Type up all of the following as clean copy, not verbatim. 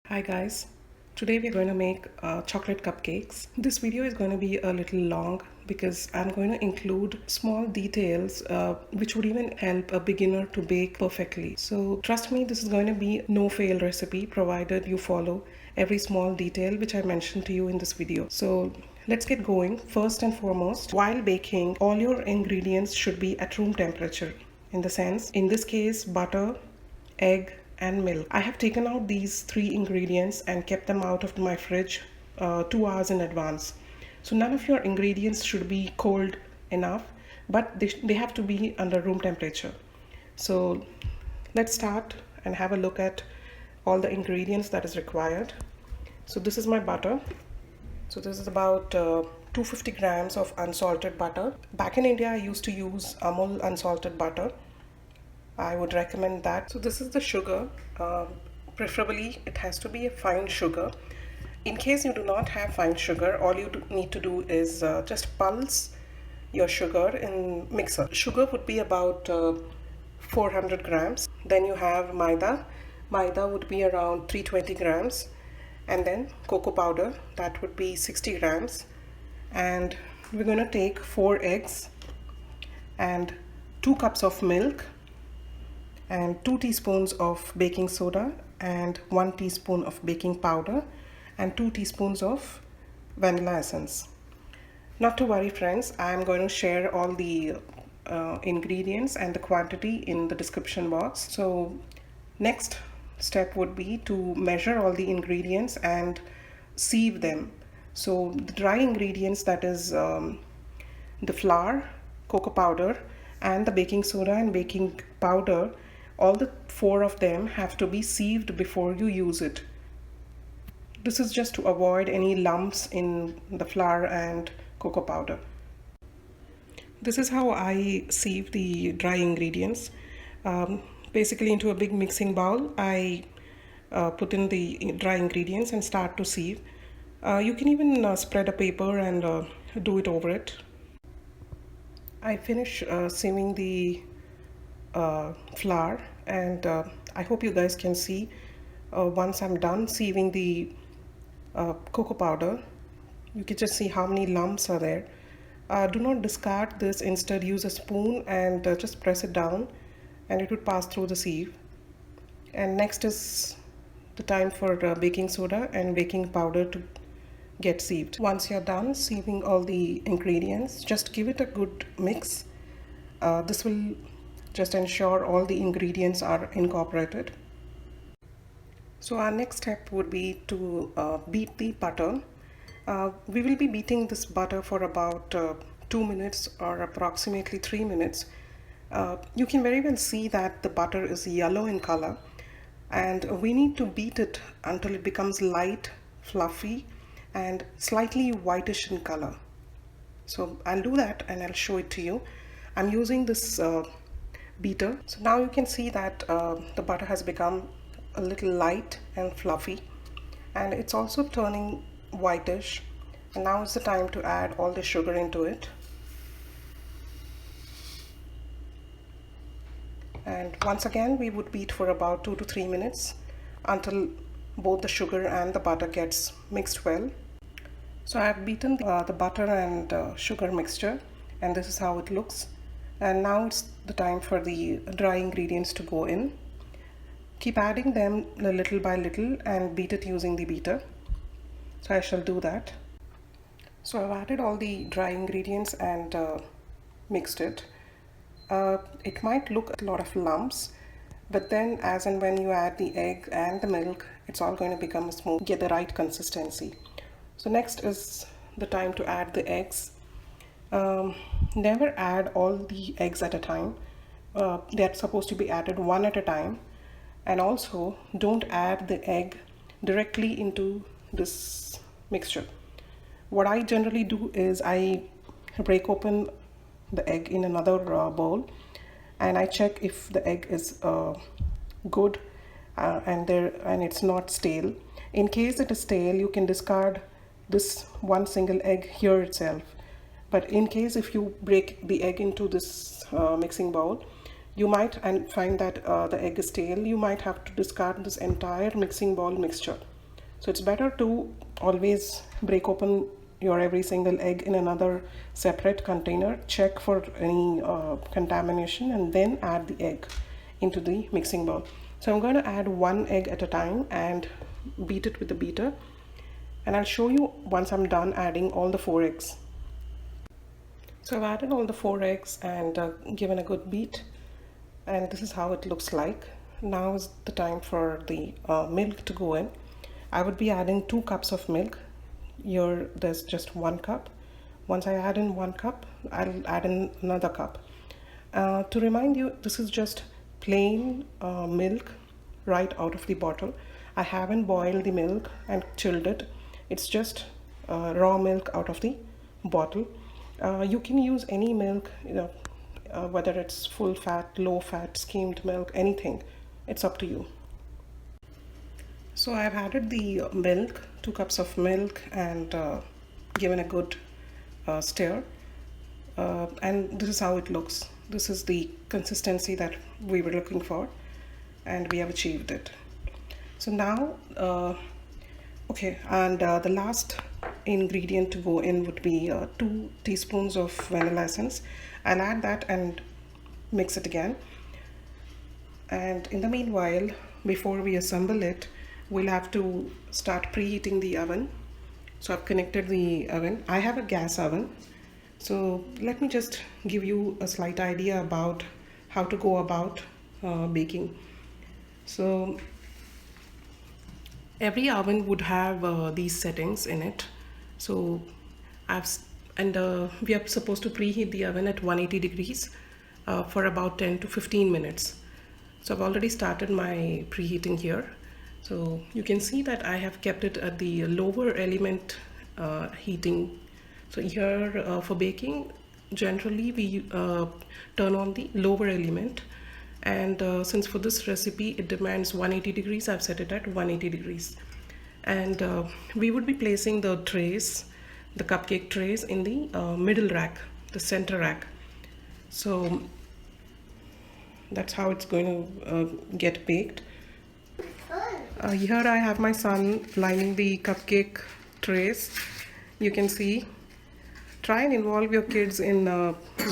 Hi guys, today we're going to make chocolate cupcakes. This video is going to be a little long because I'm going to include small details which would even help a beginner to bake perfectly. So trust me, this is going to be no fail recipe provided you follow every small detail which I mentioned to you in this video. So let's get going. First and foremost, while baking, all your ingredients should be at room temperature. In the sense, in this case, butter, egg, and milk. I have taken out these three ingredients and kept them out of my fridge 2 hours in advance. So none of your ingredients should be cold enough, but they have to be under room temperature. So let's start and have a look at all the ingredients that is required. So this is my butter. So this is about 250 grams of unsalted butter. Back in India, I used to use Amul unsalted butter. I would recommend that. So this is the sugar. Preferably it has to be a fine sugar. In case you do not have fine sugar, all you need to do is just pulse your sugar in mixer. Sugar would be about 400 grams. Then you have Maida. Maida would be around 320 grams. And then cocoa powder, that would be 60 grams. And we're going to take 4 eggs and 2 cups of milk and 2 teaspoons of baking soda and 1 teaspoon of baking powder and 2 teaspoons of vanilla essence. Not to worry friends, I am going to share all the ingredients and the quantity in the description box. So next step would be to measure all the ingredients and sieve them. So the dry ingredients, that is the flour, cocoa powder and the baking soda and baking powder, all the 4 of them have to be sieved before you use it. This is just to avoid any lumps in the flour and cocoa powder. This is how I sieve the dry ingredients. Basically into a big mixing bowl, I put in the dry ingredients and start to sieve. You can even spread a paper and do it over it. I finish sieving the flour and I hope you guys can see once I'm done sieving the cocoa powder, you can just see how many lumps are there. Do not discard this, instead use a spoon and just press it down and it would pass through the sieve. And next is the time for baking soda and baking powder to get sieved. Once you're done sieving all the ingredients, just give it a good mix. This will just ensure all the ingredients are incorporated. So our next step would be to beat the butter. We will be beating this butter for about 2 minutes or approximately 3 minutes. You can very well see that the butter is yellow in color, and we need to beat it until it becomes light, fluffy and slightly whitish in color. So I'll do that and I'll show it to you. I'm using this beater. So now you can see that the butter has become a little light and fluffy, and it's also turning whitish. And now is the time to add all the sugar into it. And once again we would beat for about 2 to 3 minutes until both the sugar and the butter gets mixed well. So I have beaten the butter and sugar mixture, and this is how it looks. And now it's the time for the dry ingredients to go in. Keep adding them little by little and beat it using the beater. So I shall do that. So I've added all the dry ingredients and mixed it. It might look a lot of lumps, but then as and when you add the egg and the milk, it's all going to become smooth, get the right consistency. So next is the time to add the eggs. Never add all the eggs at a time. They're supposed to be added one at a time. And also don't add the egg directly into this mixture. What I generally do is I break open the egg in another bowl and I check if the egg is good and it's not stale. In case it is stale, you can discard this one single egg here itself. But in case if you break the egg into this mixing bowl, you might find that the egg is stale. You might have to discard this entire mixing bowl mixture. So it's better to always break open your every single egg in another separate container, check for any contamination, and then add the egg into the mixing bowl. So I'm going to add one egg at a time and beat it with the beater, and I'll show you once I'm done adding all the 4 eggs. So I've added all the 4 eggs and given a good beat, and this is how it looks like. Now is the time for the milk to go in. I would be adding 2 cups of milk. Here there's just 1 cup. Once I add in 1 cup, I'll add in another cup. To remind you, this is just plain milk right out of the bottle. I haven't boiled the milk and chilled it. It's just raw milk out of the bottle. You can use any milk, whether it's full fat, low fat, skimmed milk, anything. It's up to you. So I've added the milk, 2 cups of milk, and given a good stir. And this is how it looks. This is the consistency that we were looking for, and we have achieved it. So now, okay, and the last ingredient to go in would be 2 teaspoons of vanilla essence. I'll add that and mix it again. And in the meanwhile, before we assemble it, we'll have to start preheating the oven. So I've connected the oven. I have a gas oven. So let me just give you a slight idea about how to go about baking. So every oven would have these settings in it. So we are supposed to preheat the oven at 180 degrees for about 10 to 15 minutes. So I've already started my preheating here. So you can see that I have kept it at the lower element heating. So here for baking, generally we turn on the lower element, and since for this recipe it demands 180 degrees, I've set it at 180 degrees. And we would be placing the trays, the cupcake trays, in the middle rack, the center rack. So that's how it's going to get baked. Here I have my son lining the cupcake trays. You can see. Try and involve your kids in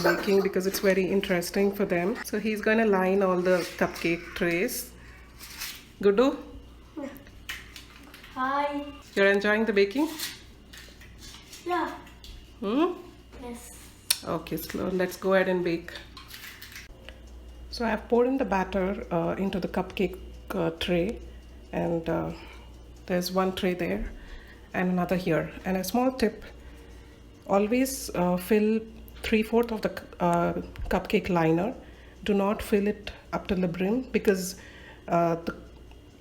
baking because it's very interesting for them. So he's going to line all the cupcake trays. Gudu? Yeah. Hi. You're enjoying the baking? Yeah. Yes. Okay, so let's go ahead and bake. So I've poured in the batter into the cupcake tray, and there's one tray there and another here. And a small tip, always fill 3/4 of the cupcake liner. Do not fill it up to the brim because the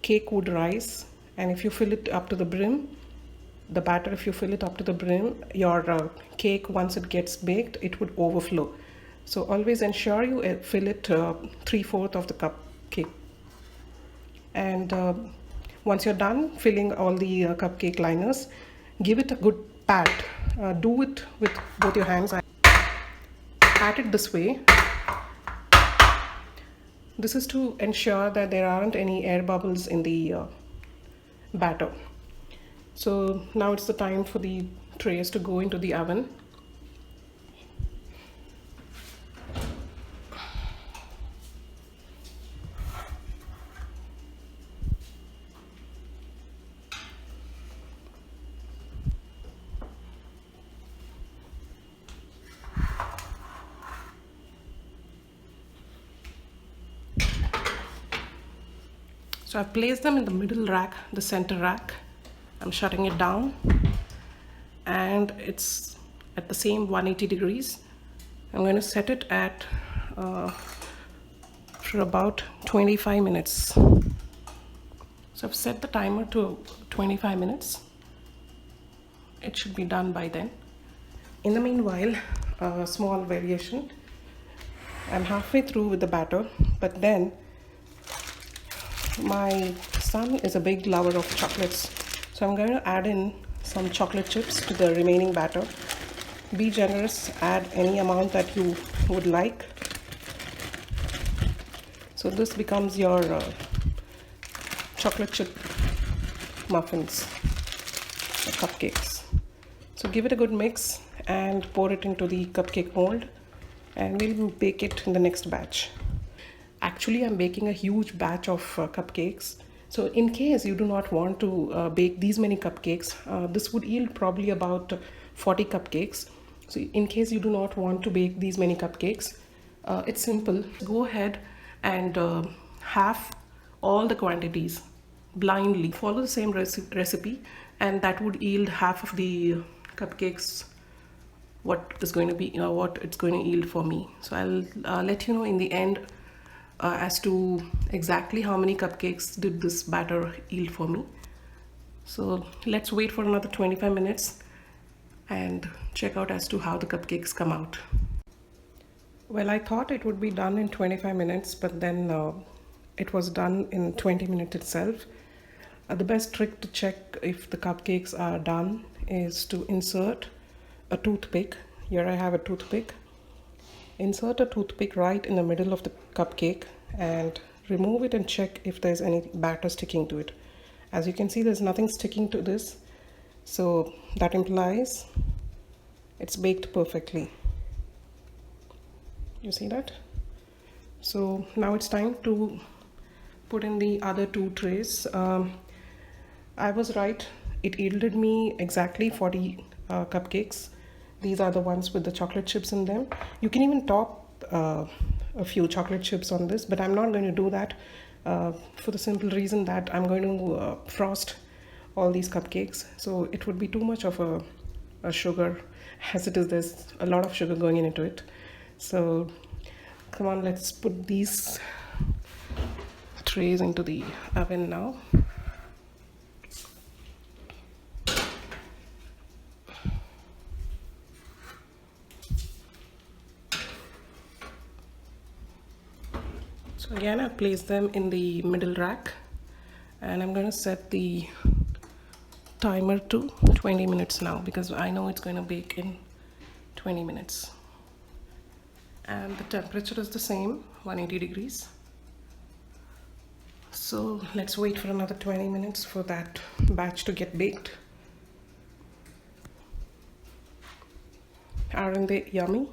cake would rise, and if you fill it up to the brim, the batter, if you fill it up to the brim, your cake, once it gets baked, it would overflow. So always ensure you fill it 3/4 of the cupcake. And once you're done filling all the cupcake liners, give it a good pat. Do it with both your hands. Pat it this way. This is to ensure that there aren't any air bubbles in the batter. So now it's the time for the trays to go into the oven. So I've placed them in the middle rack, the center rack. I'm shutting it down, and it's at the same 180 degrees. I'm going to set it at for about 25 minutes. So I've set the timer to 25 minutes. It should be done by then. In the meanwhile, a small variation. I'm halfway through with the batter, but then my son is a big lover of chocolates, so I'm going to add in some chocolate chips to the remaining batter. Be generous, add any amount that you would like. So this becomes your chocolate chip muffins or cupcakes. So give it a good mix and pour it into the cupcake mold, and we'll bake it in the next batch. Actually, I'm baking a huge batch of cupcakes. So in case you do not want to bake these many cupcakes, this would yield probably about 40 cupcakes. So in case you do not want to bake these many cupcakes, it's simple. Go ahead and half all the quantities blindly. Follow the same recipe, and that would yield half of the cupcakes what is going to be, what it's going to yield for me. So I'll let you know in the end as to exactly how many cupcakes did this batter yield for me. So let's wait for another 25 minutes and check out as to how the cupcakes come out. Well, I thought it would be done in 25 minutes, but then it was done in 20 minutes itself. The best trick to check if the cupcakes are done is to insert a toothpick. Here I have a toothpick. Insert a toothpick right in the middle of the cupcake and remove it and check if there's any batter sticking to it. As you can see, there's nothing sticking to this, so that implies it's baked perfectly. You see that? So now it's time to put in the other two trays. I was right, it yielded me exactly 40 cupcakes. These are the ones with the chocolate chips in them. You can even top a few chocolate chips on this, but I'm not going to do that for the simple reason that I'm going to frost all these cupcakes. So it would be too much of a sugar, as it is, there's a lot of sugar going into it. So come on, let's put these trays into the oven now. So again, I've placed them in the middle rack, and I'm going to set the timer to 20 minutes now because I know it's going to bake in 20 minutes. And the temperature is the same, 180 degrees. So let's wait for another 20 minutes for that batch to get baked. Aren't they yummy?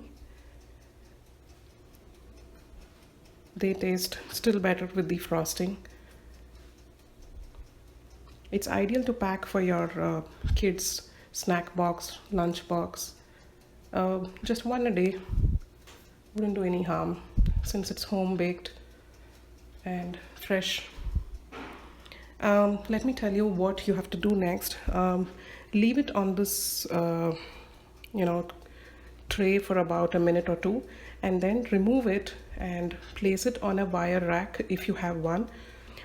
They taste still better with the frosting. It's ideal to pack for your kids' snack box, lunch box. Just one a day wouldn't do any harm since it's home baked and fresh. Let me tell you what you have to do next. Leave it on this tray for about a minute or two, and then remove it and place it on a wire rack if you have one.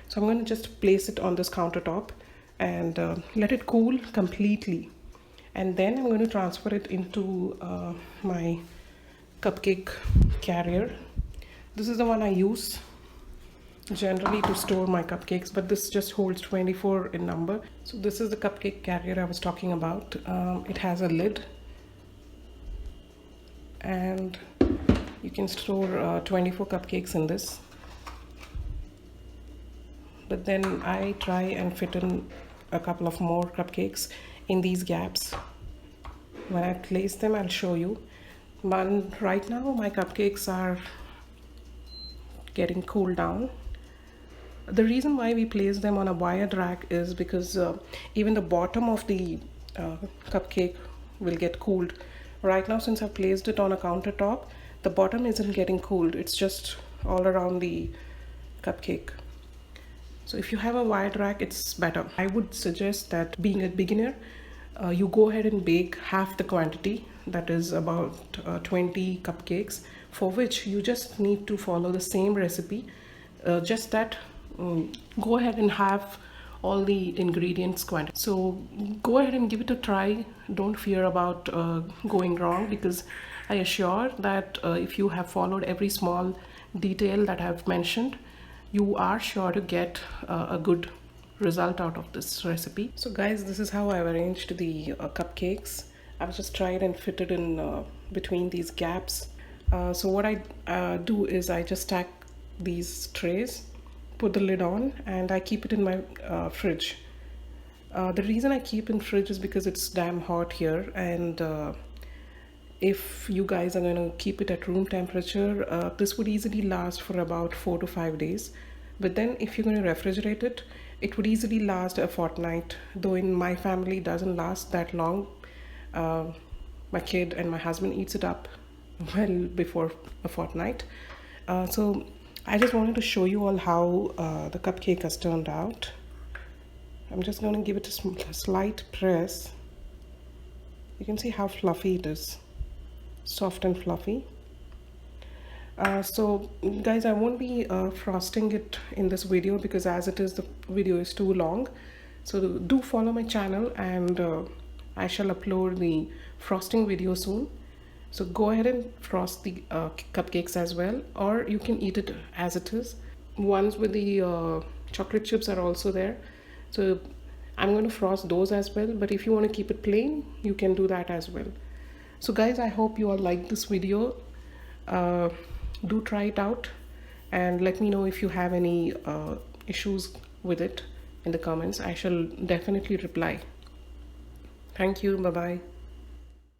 So I'm going to just place it on this countertop and let it cool completely, and then I'm going to transfer it into my cupcake carrier. This is the one I use generally to store my cupcakes, but this just holds 24 in number. So this is the cupcake carrier I was talking about. It has a lid, and you can store 24 cupcakes in this. But then I try and fit in a couple of more cupcakes in these gaps. When I place them, I'll show you. But right now my cupcakes are getting cooled down. The reason why we place them on a wired rack is because even the bottom of the cupcake will get cooled. Right now, since I've placed it on a countertop, the bottom isn't getting cooled. It's just all around the cupcake. So if you have a wired rack, it's better. I would suggest that, being a beginner, you go ahead and bake half the quantity, that is about 20 cupcakes, for which you just need to follow the same recipe, just that go ahead and have all the ingredients quantity. So go ahead and give it a try. Don't fear about going wrong, because I assure that if you have followed every small detail that I've mentioned, you are sure to get a good result out of this recipe. So guys, this is how I've arranged the cupcakes. I've just tried and fitted in between these gaps. So what I do is I just stack these trays, put the lid on, and I keep it in my fridge. The reason I keep in fridge is because it's damn hot here, and if you guys are going to keep it at room temperature, this would easily last for about 4 to 5 days. But then if you're going to refrigerate it, it would easily last a fortnight, though in my family it doesn't last that long. My kid and my husband eats it up well before a fortnight. So I just wanted to show you all how the cupcake has turned out. I'm just going to give it a slight press. You can see how fluffy it is, soft and fluffy. So guys, I won't be frosting it in this video because as it is, the video is too long. So do follow my channel, and I shall upload the frosting video soon. So go ahead and frost the cupcakes as well, or you can eat it as it is. Ones with the chocolate chips are also there, so I'm going to frost those as well. But if you want to keep it plain, you can do that as well. So guys, I hope you all like this video. Do try it out and let me know if you have any issues with it in the comments. I shall definitely reply. Thank you. Bye bye.